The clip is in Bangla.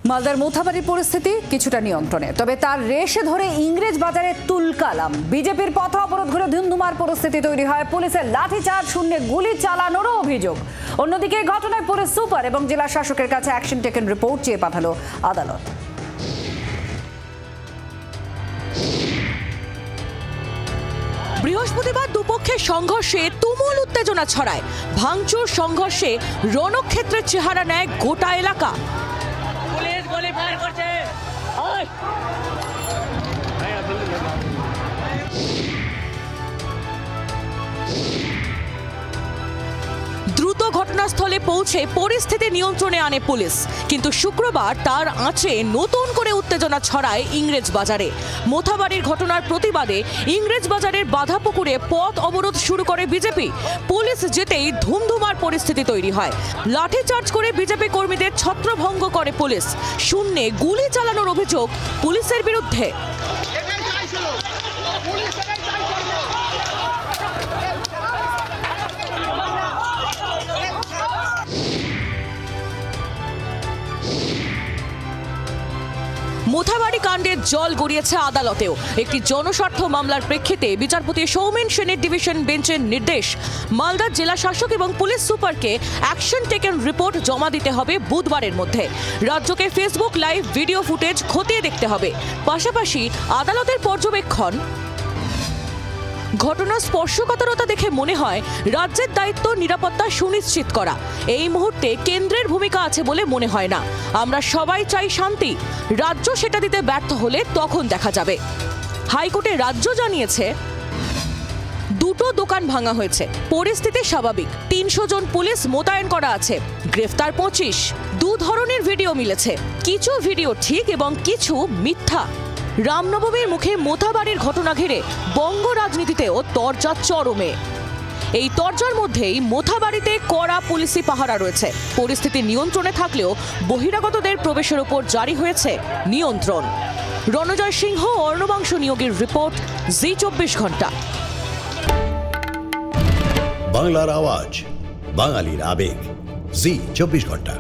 মালদার মোথাবাড়ির পরিস্থিতি কিছুটা নিয়ন্ত্রণে, তবে তার রেশে ধরে ইংরেজ বাজারে তুলকালাম। বিজেপির পথ অবরোধ ঘিরে ধুন্ধুমার পরিস্থিতি তৈরি হয়। পুলিশের লাঠিচার্জ, শূন্যে গুলি চালানোরও অভিযোগ। অন্যদিকে ঘটনায় পুলিশ সুপার এবং জেলা শাসকের কাছে অ্যাকশন টেকেন রিপোর্ট চেয়ে পাঠালো আদালত। বৃহস্পতিবার দুপক্ষের সংঘর্ষে তুমুল উত্তেজনা ছড়ায়। ভাঙচুর সংঘর্ষে রণক্ষেত্রের চেহারা নেয় গোটা এলাকা। পুলিশ গুলি ফায়ার করছে। দ্রুত ঘটনাস্থলে পৌঁছে পরিস্থিতি নিয়ন্ত্রণে আনে পুলিশ, কিন্তু শুক্রবার তার আঁচে নতুন করে উত্তেজনা ছড়ায় ইংরেজ বাজারে। মোথাবাড়ির ঘটনার প্রতিবাদে ইংরেজ বাজারের বাঁধাপুকুরে পথ অবরোধ শুরু করে বিজেপি। পুলিশ যেতেই ধুমধুমার পরিস্থিতি তৈরি হয়। লাঠিচার্জ করে বিজেপি কর্মীদের ছত্রভঙ্গ করে পুলিশ। শূন্যে গুলি চালানোর অভিযোগ পুলিশের বিরুদ্ধে। মোথাবাড়ি কাণ্ডের জল গড়িয়েছে আদালতেও। একটি জনস্বার্থ মামলার প্রেক্ষিতে বিচারপতি সৌমেন সেনের ডিভিশন বেঞ্চের নির্দেশ, মালদার জেলা শাসক এবং পুলিশ সুপারকে অ্যাকশন টেকেন রিপোর্ট জমা দিতে হবে বুধবারের মধ্যে। রাজ্যকে ফেসবুক লাইভ ভিডিও ফুটেজ খতিয়ে দেখতে হবে। পাশাপাশি আদালতের পর্যবেক্ষণ। ঘটনার স্পর্শকাতরতা দেখে মনে হয় রাজ্যের দায়িত্ব নিরাপত্তা সুনিশ্চিত করা। এই মুহূর্তে কেন্দ্রের ভূমিকা আছে বলে মনে হয় না। আমরা সবাই চাই শান্তি। রাজ্য সেটা দিতে ব্যর্থ হলে তখন দেখা যাবে। হাইকোর্টে রাজ্য জানিয়েছে, দুটো দোকান ভাঙা হয়েছে, পরিস্থিতি স্বাভাবিক। 300 জন পুলিশ মোতায়েন করা আছে, গ্রেফতার 25। দু ধরনের ভিডিও মিলেছে, কিছু ভিডিও ঠিক এবং কিছু মিথ্যা। রামনবমীর মুখে মোথাবাড়ির ঘটনা ঘিরে বঙ্গ রাজনীতিতেও তরজা চরমে। এই তরজার মধ্যেই মোথাবাড়িতে কড়া পুলিশি পাহারা রয়েছে। পরিস্থিতি নিয়ন্ত্রণে থাকলেও বহিরাগতদের প্রবেশের উপর জারি হয়েছে নিয়ন্ত্রণ। রণজয় সিংহ, অর্ণবাংশ নিয়োগের রিপোর্ট, জি 24 ঘন্টা। বাংলার আওয়াজ, বাঙালির আবেগ, জি 24 ঘন্টা।